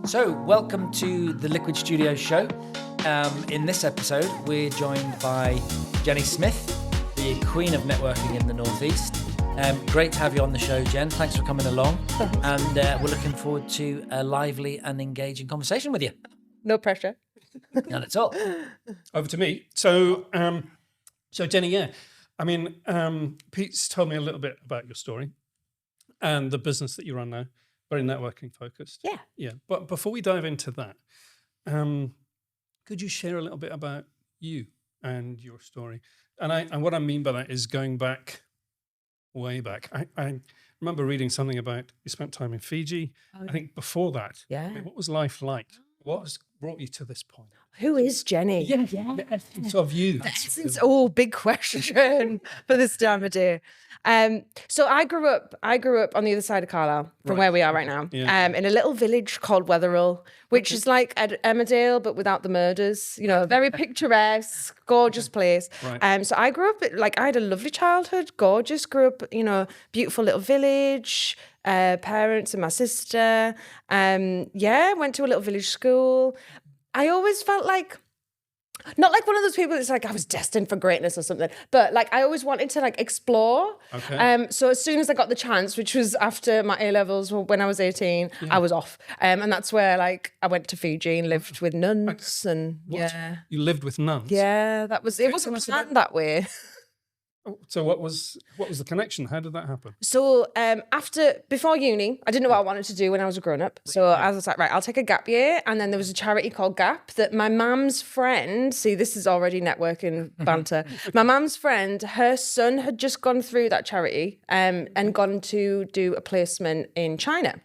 So, welcome to the Liquid Studio show. In this episode, we're joined by Jeni Smith, the queen of networking in the Northeast. Great to have you on the show, Jen. Thanks for coming along. And we're looking forward to a lively and engaging conversation with you. No pressure. None at all. Over to me. So Jenny, yeah. I mean, Pete's told me a little bit about your story and the business that you run now. Very networking focused. Yeah. Yeah. But before we dive into that, could you share a little bit about you and your story? And what I mean by that is going back, way back. I remember reading something about you spent time in Fiji. Oh, I think before that. Yeah. I mean, what was life like? What has brought you to this point? Who is Jenny? Yeah. The essence of you. The essence. Oh, big question for this time of day. So I grew up on the other side of Carlisle from where we are right now, in a little village called Wetherill, which is like Emmerdale, but without the murders, very picturesque, gorgeous place. Right. So I grew up, I had a lovely childhood, gorgeous, grew up, beautiful little village, parents and my sister. Went to a little village school. I always felt like, not like one of those people that's like, I was destined for greatness or something, but I always wanted to explore. Okay. So as soon as I got the chance, which was after my A-levels when I was 18, I was off. And that's where I went to Fiji and lived with nuns and You lived with nuns? Yeah, it wasn't planned that way. So what was the connection? How did that happen? So before uni, I didn't know what I wanted to do when I was a grown-up. So I was like, right, I'll take a gap year. And then there was a charity called Gap that my mum's friend, see, this is already networking banter. My mum's friend, her son had just gone through that charity and gone to do a placement in China.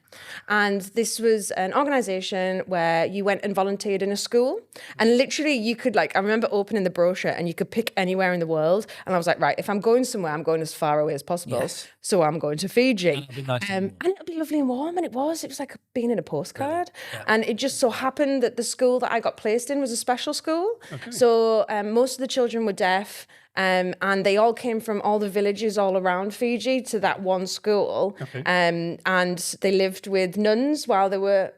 And this was an organisation where you went and volunteered in a school. And literally you could I remember opening the brochure and you could pick anywhere in the world. And I was like, right, if I'm going somewhere, I'm going as far away as possible. Yes. So I'm going to Fiji. That'd be nice And it'll be lovely and warm. And it was like being in a postcard. Yeah. And it just so happened that the school that I got placed in was a special school. Okay. So most of the children were deaf. And they all came from all the villages all around Fiji to that one school. Okay. And they lived with nuns while they were,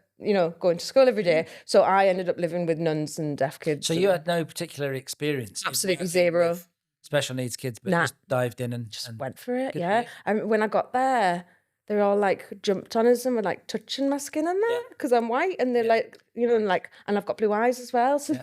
going to school every day. So I ended up living with nuns and deaf kids. So you had no particular experience? Absolutely zero. With special needs kids, but Nah. just dived in and Went for it, Good yeah. for you. And when I got there, they were all jumped on us and were touching my skin and that because I'm white and they're and I've got blue eyes as well. So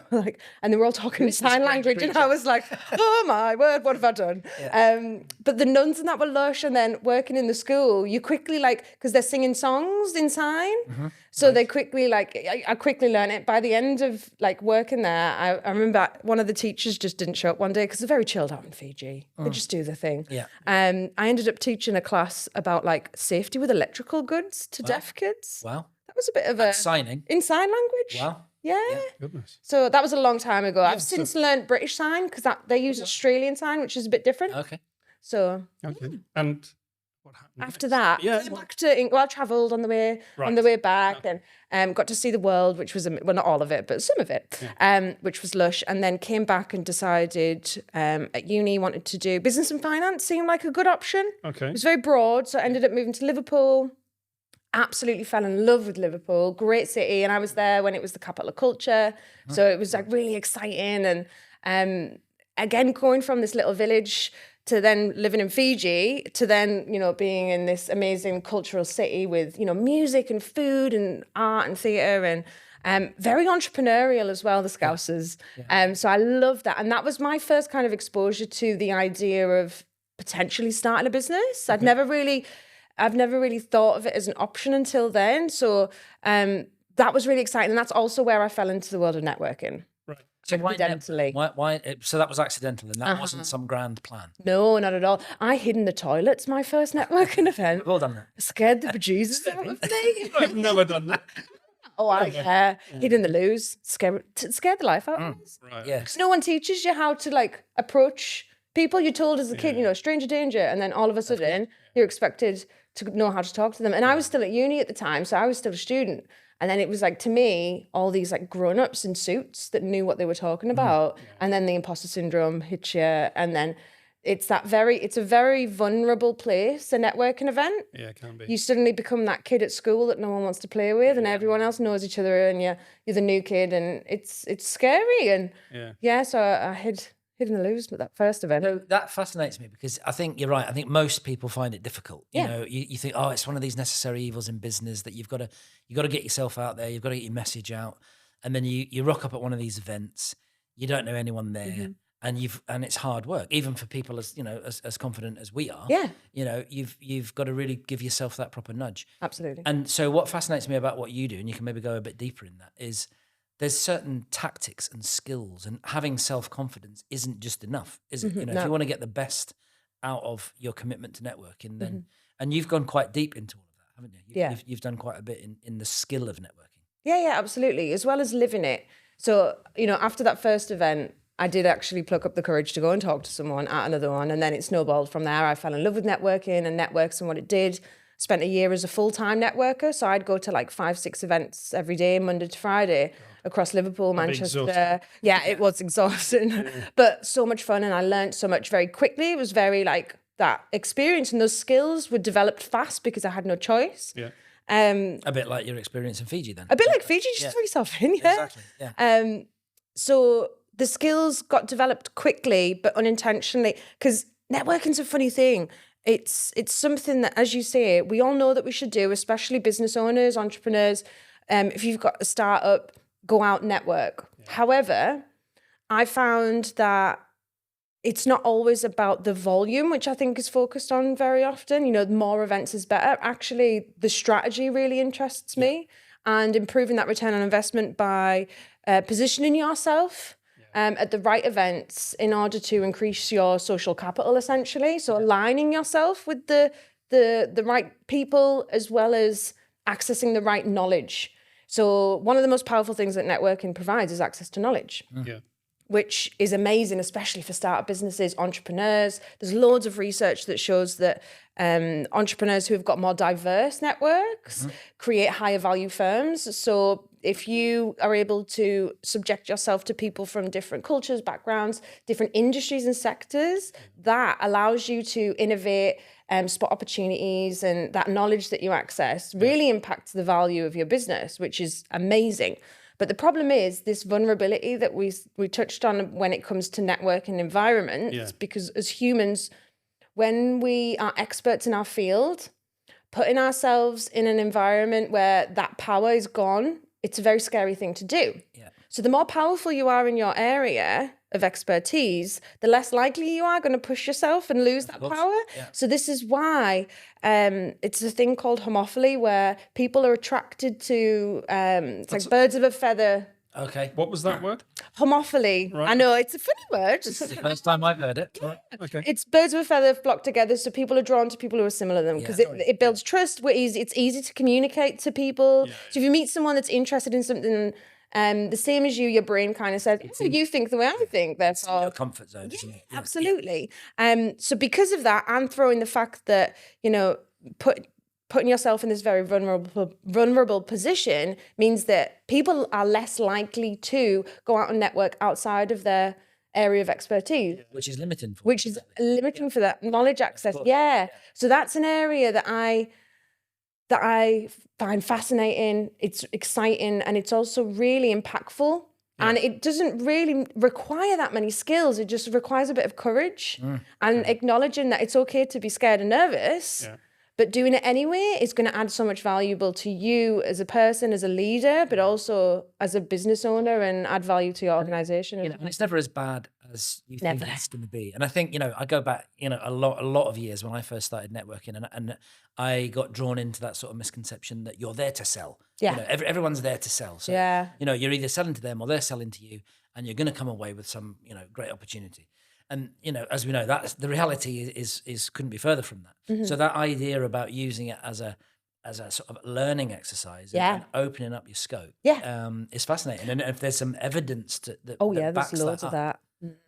and they were all talking sign language and I was like, oh my word, what have I done? Yeah. But the nuns and that were lush, and then working in the school, you quickly because they're singing songs in sign. Mm-hmm. So they quickly I quickly learned it. By the end of working there, I remember one of the teachers just didn't show up one day because they're very chilled out in Fiji. They just do their thing. Yeah. I ended up teaching a class about safety with electrical goods to deaf kids. Wow. That was a bit of a Signing. in sign language. Wow. Yeah. Goodness. So that was a long time ago. I've since learned British sign because they use Australian sign, which is a bit different. Okay. So Okay. And what happened after next? that, Yeah. came back to I travelled on the way back, and got to see the world, which was not all of it, but some of it, which was lush. And then came back and decided at uni wanted to do business and finance. Seemed like a good option. Okay. It was very broad, so I ended up moving to Liverpool. Absolutely fell in love with Liverpool. Great city, and I was there when it was the capital of culture, so it was really exciting. And again, going from this little village to then living in Fiji to then being in this amazing cultural city with music and food and art and theatre and very entrepreneurial as well, the Scousers. Yeah. So I loved that, and that was my first kind of exposure to the idea of potentially starting a business. I've never really thought of it as an option until then. So that was really exciting. And that's also where I fell into the world of networking. Right. So Accidentally. So that was accidental, and that wasn't some grand plan. No, not at all. I hid in the toilets my first networking event. Well done then. Scared the bejesus out of me. I've never done that. Oh, I hid in the loos. Scared the life out of us. Right. Yeah. Because no one teaches you how to approach people. You're told as a kid, stranger danger, and then all of a sudden you're expected to know how to talk to them. And I was still at uni at the time, so I was still a student. And then it was to me, all these grown-ups in suits that knew what they were talking about. And then the imposter syndrome hit you. And then it's a very vulnerable place, a networking event. Yeah, it can be. You suddenly become that kid at school that no one wants to play with, and everyone else knows each other, and you're the new kid, and it's scary. And so I hid in the loose with that first event. So that fascinates me because I think you're right. I think most people find it difficult. You know, you think, oh, it's one of these necessary evils in business that you've got to get yourself out there, you've got to get your message out, and then you rock up at one of these events, you don't know anyone there. And it's hard work, even for people as as confident as we are. Yeah. You've got to really give yourself that proper nudge. Absolutely. And so what fascinates me about what you do, and you can maybe go a bit deeper in that, is there's certain tactics and skills, and having self-confidence isn't just enough, is it? If you want to get the best out of your commitment to networking, then and you've gone quite deep into all of that, haven't you? You've done quite a bit in the skill of networking. Yeah, absolutely. As well as living it. So, after that first event, I did actually pluck up the courage to go and talk to someone at another one. And then it snowballed from there. I fell in love with networking and networks and what it did. Spent a year as a full-time networker. So I'd go to like 5-6 events every day, Monday to Friday, across Liverpool, Manchester. Yeah, it was exhausting, but so much fun. And I learned so much very quickly. It was very like that experience, and those skills were developed fast because I had no choice. Yeah. A bit like your experience in Fiji then. A bit like Fiji, just throw yourself in. Yeah. Exactly. Yeah. So the skills got developed quickly, but unintentionally, because networking's a funny thing. It's something that, as you say, we all know that we should do, especially business owners, entrepreneurs. If you've got a startup, go out and network. Yeah. However, I found that it's not always about the volume, which I think is focused on very often. More events is better. Actually, the strategy really interests me, and improving that return on investment by positioning yourself at the right events in order to increase your social capital, essentially. So aligning yourself with the right people, as well as accessing the right knowledge. So one of the most powerful things that networking provides is access to knowledge. Yeah. Which is amazing, especially for startup businesses, entrepreneurs. There's loads of research that shows that entrepreneurs who have got more diverse networks create higher value firms. So if you are able to subject yourself to people from different cultures, backgrounds, different industries and sectors, that allows you to innovate, spot opportunities, and that knowledge that you access really impacts the value of your business, which is amazing. But the problem is this vulnerability that we touched on when it comes to networking environments, because as humans, when we are experts in our field, putting ourselves in an environment where that power is gone, it's a very scary thing to do. Yeah. So the more powerful you are in your area of expertise, the less likely you are going to push yourself and lose that power. Yeah. So this is why it's a thing called homophily, where people are attracted to, it's like birds of a feather. Okay. What was that word? Homophily. Right. I know, it's a funny word. This is the first time I've heard it. Right. Okay. It's birds of a feather flock together, so people are drawn to people who are similar to them, because it builds trust. It's easy to communicate to people. Yeah. So if you meet someone that's interested in something the same as you, your brain kind of says, you think the way I think, therefore. Your comfort zone, isn't it? Yeah. Absolutely. So because of that, and throwing the fact that, putting yourself in this very vulnerable position means that people are less likely to go out and network outside of their area of expertise. Which is limiting for Which is limiting for that knowledge access. Yeah. So that's an area that I find fascinating, it's exciting, and it's also really impactful. Yeah. And it doesn't really require that many skills. It just requires a bit of courage and acknowledging that it's okay to be scared and nervous. Yeah. But doing it anyway is going to add so much valuable to you as a person, as a leader, but also as a business owner, and add value to your organization. And it's never as bad as you think it's going to be. And I think, I go back, a lot of years when I first started networking, and I got drawn into that sort of misconception that you're there to sell. Yeah. Everyone's there to sell. So, you're either selling to them or they're selling to you, and you're going to come away with some, great opportunity. And, as we know, that's the reality is couldn't be further from that. Mm-hmm. So that idea about using it as a sort of learning exercise and opening up your scope is fascinating. And if there's some evidence that backs there's loads of that.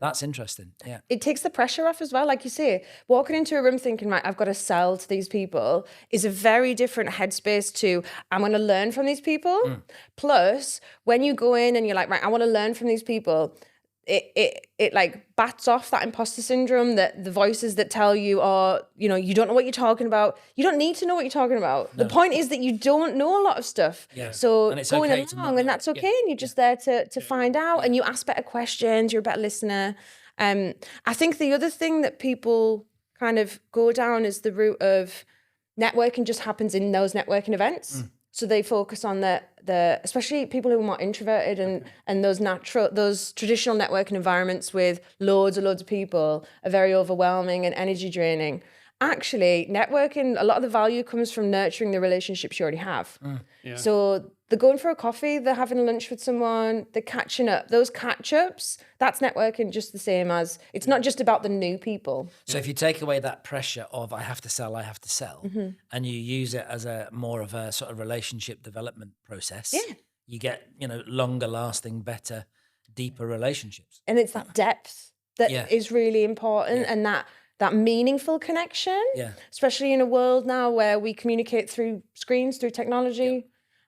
That's interesting. Yeah. It takes the pressure off as well. Like you say, walking into a room thinking, right, I've got to sell to these people is a very different headspace to, I'm going to learn from these people. Plus, when you go in and you're like, right, I want to learn from these people, it like bats off that imposter syndrome, that the voices that tell you, or you don't know what you're talking about. You don't need to know what you're talking about. The point is that you don't know a lot of stuff. Yeah. So And it's going okay to not along, know and that's it. okay, and you're just there to find out, and you ask better questions. You're a better listener. I think the other thing that people kind of go down is the route of networking just happens in those networking events. So they focus on the especially people who are more introverted and those traditional networking environments with loads of people are very overwhelming and energy draining. Actually, networking, a lot of the value comes from nurturing the relationships you already have. So they're going for a coffee, they're having lunch with someone, they're catching up. Those catch-ups, that's networking just the same as, it's not just about the new people. So if you take away that pressure of I have to sell, and you use it as a more of a sort of relationship development process, you get, longer lasting, better, deeper relationships. And it's that depth that is really important, and that meaningful connection, especially in a world now where we communicate through screens, through technology.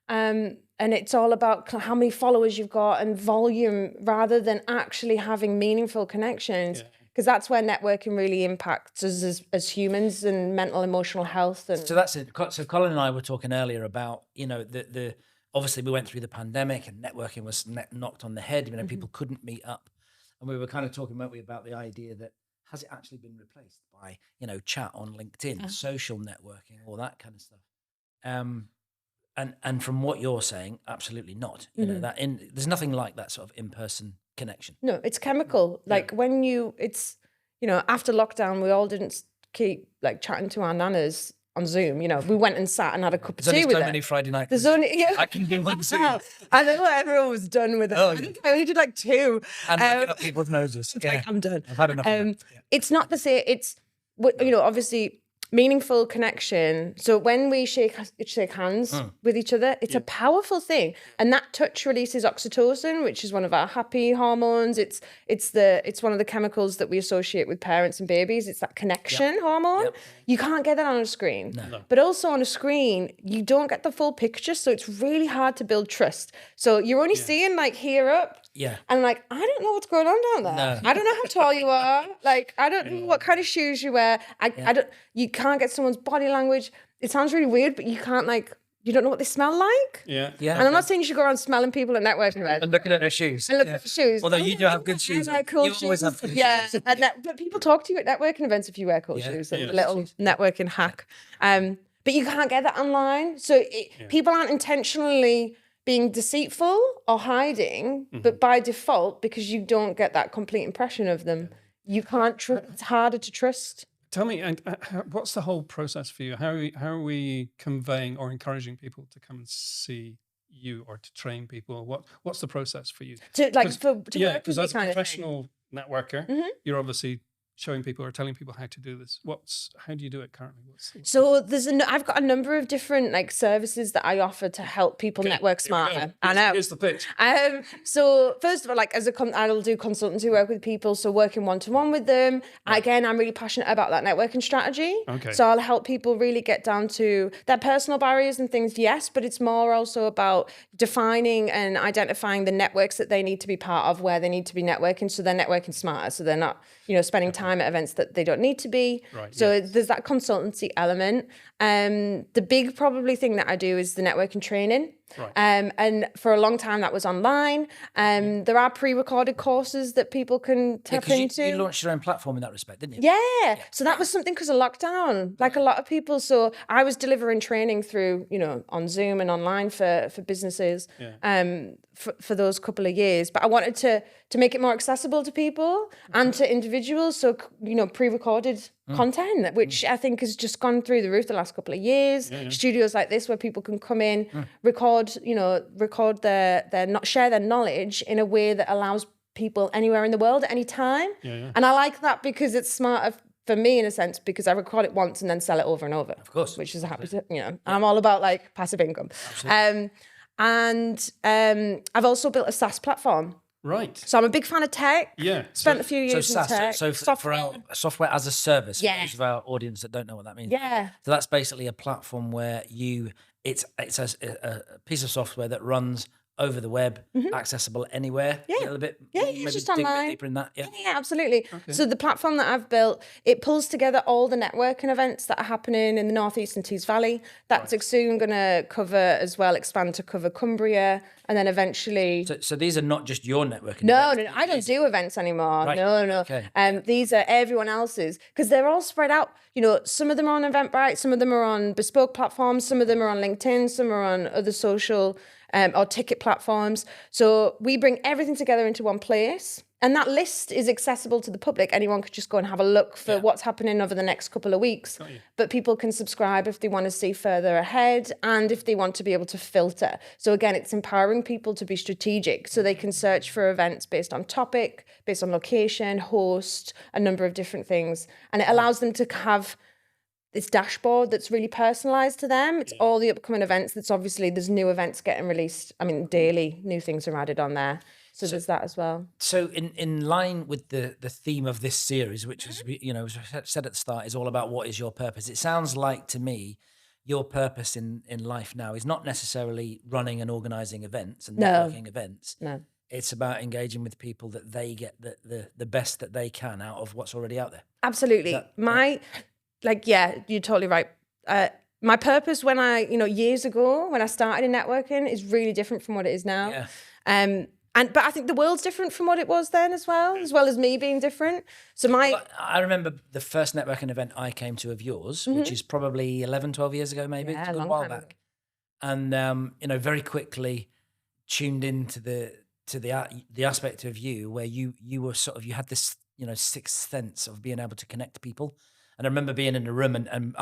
And it's all about how many followers you've got and volume rather than actually having meaningful connections. Because that's where networking really impacts us as humans and mental, emotional health. And so that's it. So Colin and I were talking earlier about, the obviously we went through the pandemic and networking was knocked on the head. People couldn't meet up. And we were kind of talking, weren't we, about the idea that has it actually been replaced by, chat on LinkedIn, social networking, all that kind of stuff? And from what you're saying, absolutely not. There's nothing like that sort of in-person connection. No, it's chemical. Like when after lockdown, we all didn't keep like chatting to our nanas on Zoom. We went and sat and had a cup of tea with them. There's only so many Friday nights. There's only I can do one Zoom. I know everyone was done with it. I think I only did like 2. And looking up people's noses. Like, I'm done. I've had enough of that. It's not the same. It's obviously meaningful connection. So when we shake hands with each other, it's a powerful thing, and that touch releases oxytocin, which is one of our happy hormones. It's one of the chemicals that we associate with parents and babies. It's that connection hormone. You can't get that on a screen. No. But also on a screen, you don't get the full picture, so it's really hard to build trust. So you're only seeing like here up. Yeah. And like, I don't know what's going on down there. No. I don't know how tall you are. Like, I don't know what kind of shoes you wear. You can't get someone's body language. It sounds really weird, but you can't you don't know what they smell like. Yeah. And I'm not saying you should go around smelling people at networking events. And looking at their shoes. And look at the shoes. Although you do have good shoes. I like cool you always shoes. have good shoes. But people talk to you at networking events if you wear cool shoes. A little networking hack. But you can't get that online. So people aren't intentionally being deceitful or hiding, but by default, because you don't get that complete impression of them, you can't trust. It's harder to trust. Tell me, and what's the whole process for you? How are we conveying or encouraging people to come and see you or to train people? What's the process for you? Because as a professional networker, you're obviously showing people or telling people how to do this. How do you do it currently? So I've got a number of different services that I offer to help people network smarter. I know. Here's the pitch. So first of all, I'll do consultancy work with people. So working one-to-one with them. Right. Again, I'm really passionate about that networking strategy. Okay. So I'll help people really get down to their personal barriers and things. Yes, but it's more also about defining and identifying the networks that they need to be part of, where they need to be networking. So they're networking smarter. So they're not, spending time at events that they don't need to be. Right, so there's that consultancy element. The big probably thing that I do is the networking training. Right. And for a long time that was online. There are pre-recorded courses that people can tap into. You launched your own platform in that respect, didn't you? Yeah. So that was something because of lockdown, like a lot of people. So I was delivering training through, on Zoom and online for businesses for those couple of years. But I wanted to make it more accessible to people and to individuals. So, pre-recorded content, which I think has just gone through the roof the last couple of years. Studios like this where people can come in, record share their knowledge in a way that allows people anywhere in the world at any time. And I like that because it's smarter for me in a sense, because I record it once and then sell it over and over. Of course. Which is a happy, I'm all about passive income. I've also built a SaaS platform. Right. So I'm a big fan of tech. Yeah. Spent a few years in tech. So for our software as a service, for those of our audience that don't know what that means. Yeah. So that's basically a platform where it's a piece of software that runs over the web, accessible anywhere. Yeah. A little bit. Yeah, maybe it's just dig a bit online. deeper in that. Yeah. Yeah, absolutely. So the platform that I've built, it pulls together all the networking events that are happening in the Northeast and Tees Valley. That's soon going to cover as well, expand to cover Cumbria, and then eventually. So these are not just your networking. No, events. I don't do events anymore. Right. No. Okay. These are everyone else's because they're all spread out. You know, some of them are on Eventbrite, some of them are on bespoke platforms, some of them are on LinkedIn, some are on other social or ticket platforms. So we bring everything together into one place. And that list is accessible to the public. Anyone could just go and have a look for what's happening over the next couple of weeks. But people can subscribe if they want to see further ahead and if they want to be able to filter. So again, it's empowering people to be strategic so they can search for events based on topic, based on location, host, a number of different things. And it allows them to have this dashboard that's really personalized to them. It's all the upcoming events. There's new events getting released. I mean, daily new things are added on there. So there's that as well. So in line with the theme of this series, which is, as I said at the start, is all about what is your purpose. It sounds like to me, your purpose in life now is not necessarily running and organizing events and networking events. No. It's about engaging with people that they get the best that they can out of what's already out there. Absolutely. You're totally right. My purpose when years ago, when I started in networking is really different from what it is now. Yeah. But I think the world's different from what it was then as well as me being different. So I remember the first networking event I came to of yours, which is probably 11, 12 years ago, maybe. Yeah, it's a good while back. And, very quickly tuned into the aspect of you where you were you had this, sixth sense of being able to connect people. And I remember being in a room and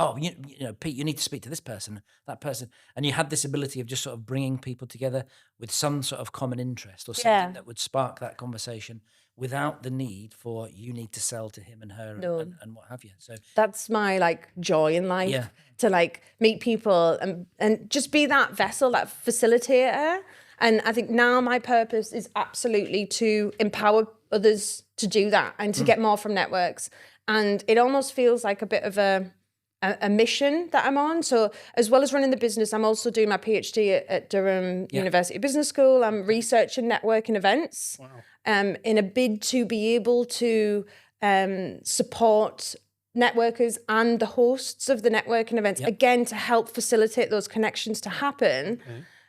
Pete, you need to speak to this person, that person. And you had this ability of just sort of bringing people together with some sort of common interest or something that would spark that conversation without the need for you need to sell to him and her and what have you. So that's my joy in life to meet people and just be that vessel, that facilitator. And I think now my purpose is absolutely to empower others to do that and to get more from networks. And it almost feels like a bit of a mission that I'm on. So as well as running the business, I'm also doing my PhD at Durham University Business School. I'm researching networking events in a bid to be able to support networkers and the hosts of the networking events, again, to help facilitate those connections to happen.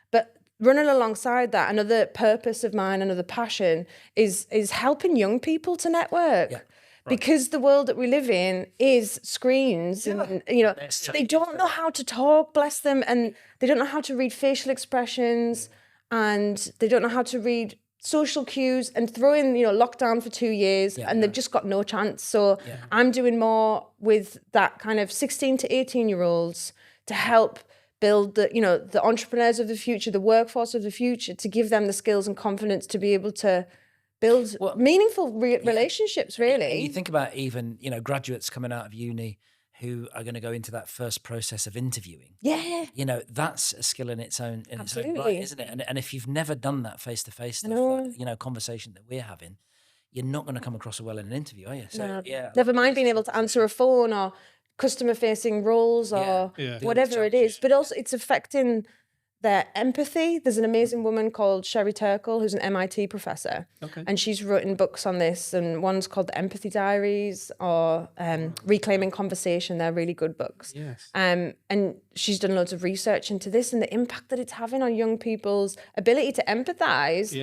But running alongside that, another purpose of mine, another passion is helping young people to network. Because the world that we live in is screens and, they don't know how to talk, bless them, and they don't know how to read facial expressions and they don't know how to read social cues and throw in, lockdown for 2 years and they've just got no chance. So I'm doing more with that kind of 16 to 18-year-olds to help build the entrepreneurs of the future, the workforce of the future, to give them the skills and confidence to be able to build meaningful relationships, really. And you think about even, graduates coming out of uni who are going to go into that first process of interviewing. Yeah. That's a skill in its own Absolutely. right, isn't it? And if you've never done that face-to-face stuff, that, conversation that we're having, you're not going to come across well in an interview, are you? So, Never mind being able to answer a phone or customer-facing roles or whatever it is. But also it's affecting their empathy. There's an amazing woman called Sherry Turkle, who's an MIT professor. And she's written books on this, and one's called The Empathy Diaries or Reclaiming Conversation. They're really good books. And she's done loads of research into this and the impact that it's having on young people's ability to empathize.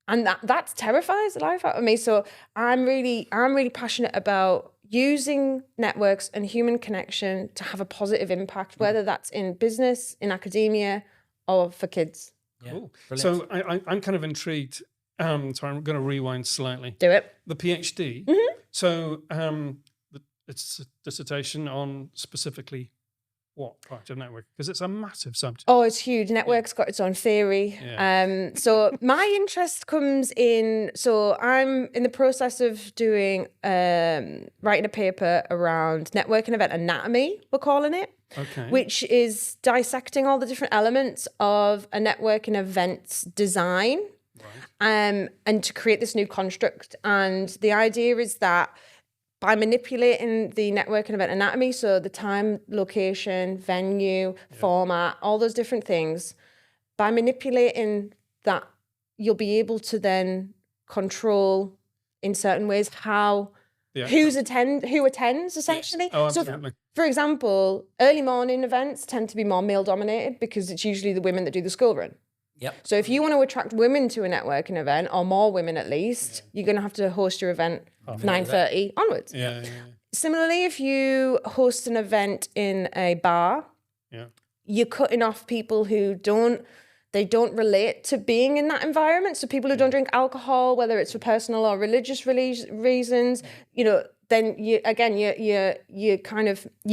And that terrifies the life out of me. So I'm really passionate about using networks and human connection to have a positive impact, whether that's in business, in academia, or for kids. Cool. So I'm kind of intrigued. So I'm going to rewind slightly. Do it. The PhD. So it's a dissertation on specifically what part of network? Because it's a massive subject. Oh, it's huge. Network's got its own theory. So my interest comes in. So I'm in the process of doing writing a paper around networking event anatomy. We're calling it. Which is dissecting all the different elements of a networking event's design, and to create this new construct. And the idea is that by manipulating the networking event anatomy, so the time, location, venue, format, all those different things, by manipulating that you'll be able to then control in certain ways who attends essentially. Oh, So absolutely. for example, early morning events tend to be more male dominated because it's usually the women that do the school run. Yep. So if you want to attract women to a networking event, or more women at least, you're going to have to host your event 9:30 onwards. Yeah. Similarly, if you host an event in a bar, you're cutting off people who don't relate to being in that environment. So people who don't drink alcohol, whether it's for personal or religious reasons, then you're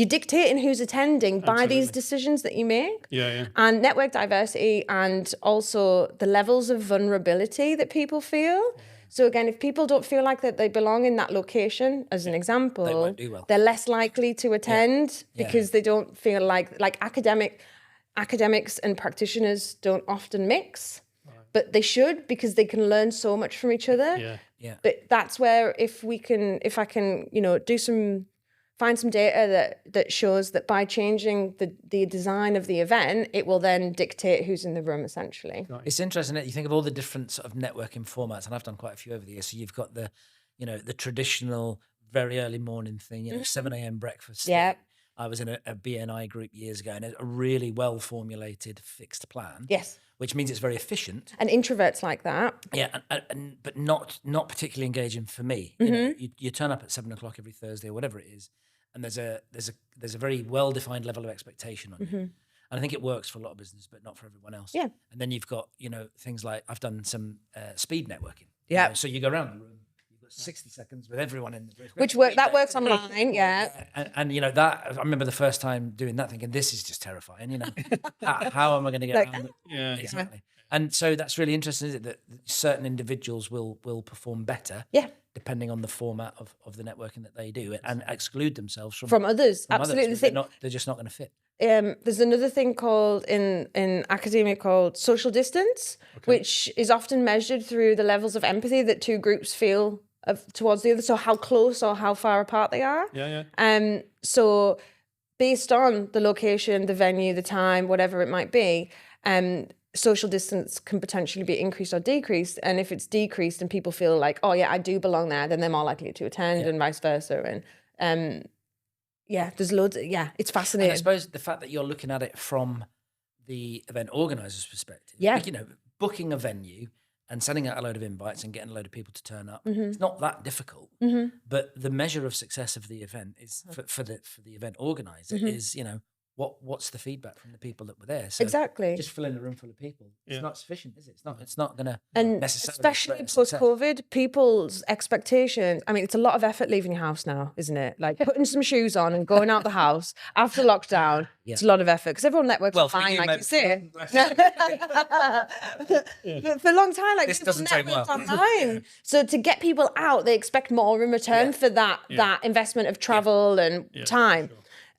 dictating who's attending by these decisions that you make. Yeah. And network diversity, and also the levels of vulnerability that people feel. So again, if people don't feel like that they belong in that location, as an example, They won't do well. they're less likely to attend because they don't feel like academics and practitioners don't often mix, but they should, because they can learn so much from each other. Yeah. But that's where if I can find some data that shows that by changing the design of the event, it will then dictate who's in the room essentially. It's interesting that you think of all the different sort of networking formats, and I've done quite a few over the years. So you've got the traditional very early morning thing, 7 a.m. breakfast. Yeah. I was in a BNI group years ago, and a really well formulated fixed plan. Yes. Which means it's very efficient. And introverts like that. Yeah, but not particularly engaging for me. You turn up at 7 o'clock every Thursday or whatever it is, and there's a very well defined level of expectation on you. And I think it works for a lot of business, but not for everyone else. Yeah. And then you've got things like, I've done some speed networking. Yeah. So you go around the room. 60 seconds with everyone in the room. Which works online, yeah. And that, I remember the first time doing that thinking, this is just terrifying, how am I going to get around it? Yeah. Exactly. And so that's really interesting, isn't it, that certain individuals will perform better depending on the format of the networking that they do, and exclude themselves from others. Absolutely. They're just not going to fit. There's another thing called in academia called social distance, which is often measured through the levels of empathy that two groups feel towards the other, so how close or how far apart they are. So based on the location, the venue, the time, whatever it might be, social distance can potentially be increased or decreased. And if it's decreased and people feel like, oh yeah, I do belong there, then they're more likely to attend, and vice versa. And there's loads. It's fascinating. And I suppose the fact that you're looking at it from the event organizer's perspective, booking a venue and sending out a load of invites and getting a load of people to turn up, it's not that difficult. But the measure of success of the event is for the event organizer is, what's the feedback from the people that were there? So exactly. Just filling a room full of people, it's not sufficient, is it? It's not going to and necessarily. Especially post-COVID, people's expectations. I mean, it's a lot of effort leaving your house now, isn't it? Like putting some shoes on and going out the house after lockdown. It's a lot of effort because everyone networks fine, like you say. For a long time, like this doesn't take well. Online. So to get people out, they expect more in return for that investment of travel and time.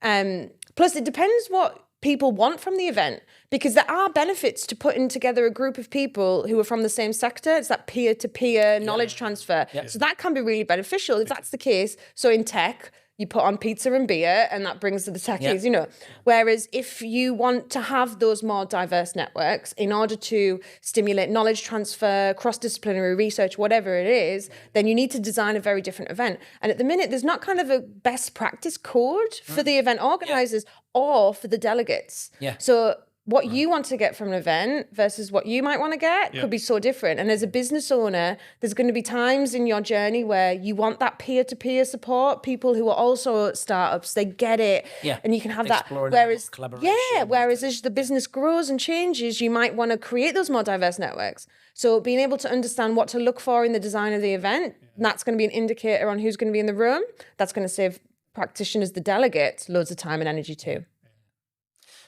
Sure. Plus, it depends what people want from the event, because there are benefits to putting together a group of people who are from the same sector. It's that peer-to-peer knowledge transfer. So that can be really beneficial if that's the case. So in tech, you put on pizza and beer, and that brings to the techies, Whereas if you want to have those more diverse networks in order to stimulate knowledge transfer, cross-disciplinary research, whatever it is, then you need to design a very different event. And at the minute, there's not kind of a best practice code for the event organizers or for the delegates. So what you want to get from an event versus what you might want to get could be so different. And as a business owner, there's going to be times in your journey where you want that peer-to-peer support, people who are also startups, they get it. And you can have exploring that. Whereas, collaboration. Whereas as the business grows and changes, you might want to create those more diverse networks. So being able to understand what to look for in the design of the event, that's going to be an indicator on who's going to be in the room. That's going to save practitioners, the delegates, loads of time and energy too.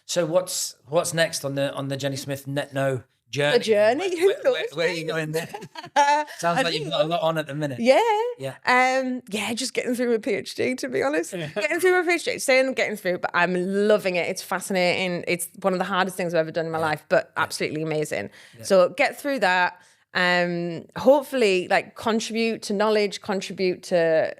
So what's next on the Jeni Smith NetKno journey? The journey? Where are you going there? Sounds like you've got a lot on at the minute. Just getting through my PhD, to be honest. Getting through my PhD, saying getting through, but I'm loving it. It's fascinating. It's one of the hardest things I've ever done in my life, but absolutely amazing. So get through that. Hopefully contribute to knowledge, contribute to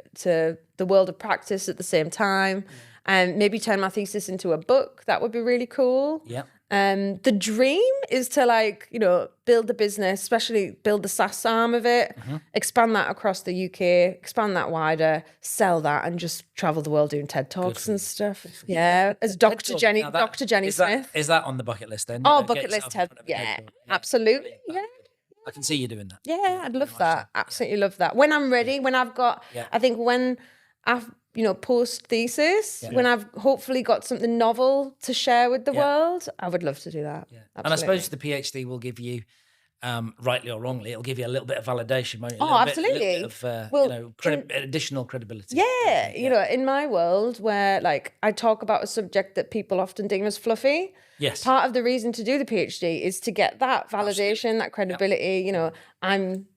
the world of practice at the same time. And maybe turn my thesis into a book. That would be really cool. The dream is to like, you know, build the business, especially build the SaaS arm of it, expand that across the UK, expand that wider, sell that, and just travel the world doing TED Talks and stuff. Yeah, as Dr. Jeni, Dr. Jeni Smith. Is that on the bucket list then? Oh, bucket list TED. Yeah, absolutely. Yeah. I can see you doing that. Yeah, I'd love that. Absolutely love that. When I'm ready, when I've got, I think when I've, you know, post thesis, when I've hopefully got something novel to share with the world, I would love to do that. Yeah. And I suppose the PhD will give you, rightly or wrongly, it'll give you a little bit of validation, won't it? Absolutely. A little bit of, additional credibility. Yeah, you know, in my world where like I talk about a subject that people often deem as fluffy. Yes. Part of the reason to do the PhD is to get that validation, that credibility. You know, I'm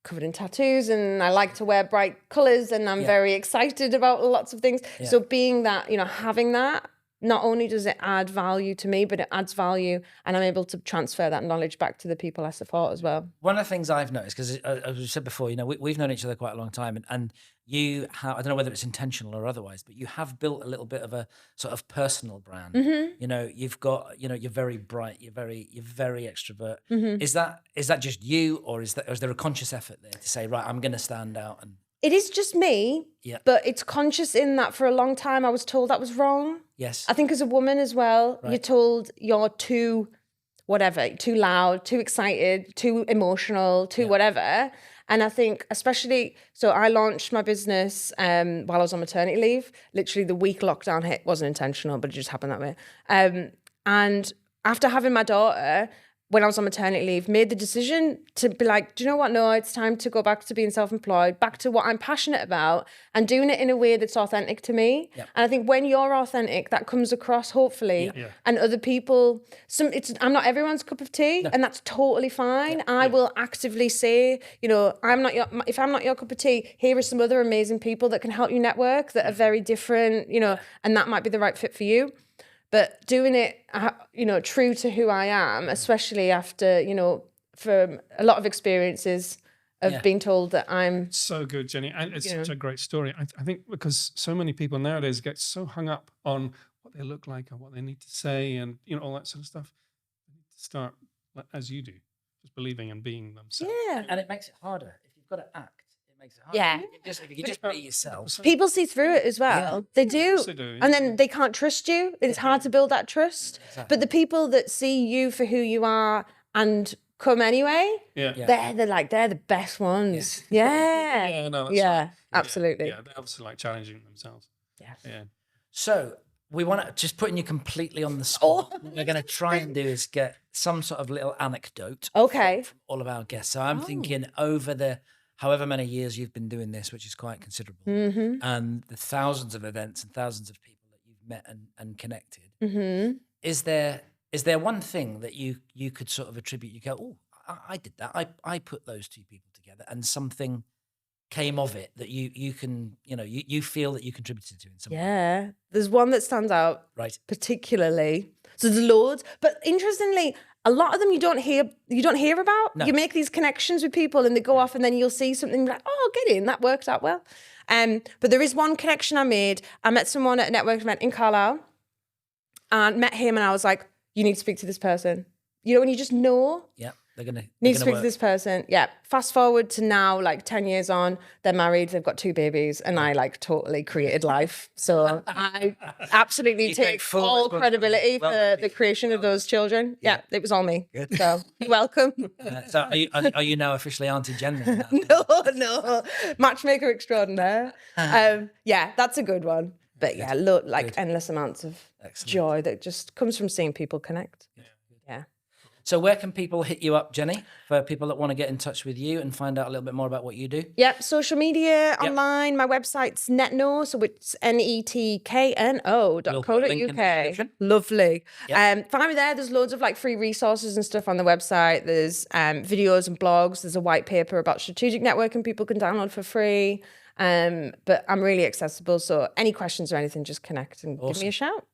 covered in tattoos and I like to wear bright colours and I'm very excited about lots of things. Yeah. So being that, you know, having that, not only does it add value to me, but it adds value and I'm able to transfer that knowledge back to the people I support as well. One of the things I've noticed, because as we said before, you know, we've known each other quite a long time and you have, I don't know whether it's intentional or otherwise, but you have built a little bit of a sort of personal brand. You know, you've got, you know, you're very bright, you're very extrovert. Is that just you or is there a conscious effort there to say, right, I'm going to stand out? And it is just me, but it's conscious in that for a long time I was told that was wrong. Yes. I think as a woman as well, you're told you're too loud, too excited, too emotional, too whatever. And I think especially, so I launched my business while I was on maternity leave. Literally the week lockdown hit, wasn't intentional, but it just happened that way. And after having my daughter, when I was on maternity leave, made the decision to be like, do you know what? No, it's time to go back to being self-employed, back to what I'm passionate about and doing it in a way that's authentic to me. And I think when you're authentic, that comes across hopefully and other people, I'm not everyone's cup of tea and that's totally fine. I will actively say, you know, if I'm not your cup of tea, here are some other amazing people that can help you network that are very different, you know, and that might be the right fit for you. But doing it, you know, true to who I am, especially after, you know, for a lot of experiences of being told that I'm... So good, Jeni. And it's such a great story. I think because so many people nowadays get so hung up on what they look like and what they need to say and, you know, all that sort of stuff. They need to start, as you do, just believing and being themselves. Yeah. And it makes it harder. If you've got to act, makes it hard. Yeah. If you just be yourself. People see through it as well. They do. And then they can't trust you. It's hard to build that trust. Exactly. But the people that see you for who you are and come anyway, they're the best ones. Yeah. Right. Absolutely. Yeah, they're obviously like challenging themselves. Yeah. So we want to just putting you completely on the spot. What we're going to try and do is get some sort of little anecdote from all of our guests. So I'm thinking over the however many years you've been doing this, which is quite considerable, and the thousands of events and thousands of people that you've met and connected, is there one thing that you could sort of attribute? You go, oh, I did that. I put those two people together, and something came of it that you can, you know, you feel that you contributed to in some way. Yeah, there's one that stands out particularly. So there's loads, but interestingly, a lot of them you don't hear about. No. You make these connections with people and they go off and then you'll see something like, oh, get in, that worked out well. But there is one connection I made. I met someone at a network event in Carlisle and met him and I was like, you need to speak to this person. You know, when you just know. Yeah. Need to speak to this person. Yeah. Fast forward to now, like 10 years on, they're married, they've got 2 babies, and I like totally created life. So I absolutely take full credibility for the creation of those children. Yeah, it was all me. Good. So welcome. So are you now officially Auntie Jen? No. Matchmaker extraordinaire. Yeah, that's a good one. But endless amounts of joy that just comes from seeing people connect. Yeah. So where can people hit you up, Jeni, for people that want to get in touch with you and find out a little bit more about what you do? Yep, social media, online. My website's NetKno, so it's netkno.co.uk. Lovely. Yep. Find me there. There's loads of like free resources and stuff on the website. There's videos and blogs. There's a white paper about strategic networking people can download for free. But I'm really accessible, so any questions or anything, just connect and give me a shout.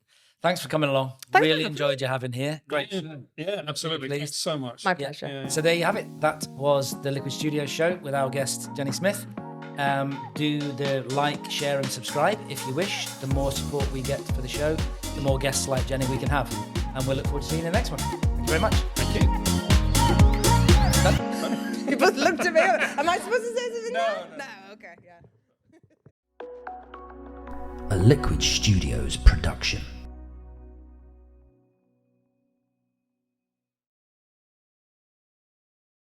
Thanks for coming along. Really enjoyed you having here. Great. Yeah, absolutely. Thanks so much. My pleasure. Yeah. So there you have it. That was the Liquid Studio show with our guest, Jeni Smith. Do the like, share and subscribe if you wish. The more support we get for the show, the more guests like Jeni we can have. and we'll look forward to seeing you in the next one. Thank you very much. Thank you. You both looked at me. Am I supposed to say something now? No. Okay, yeah. A Liquid Studios production.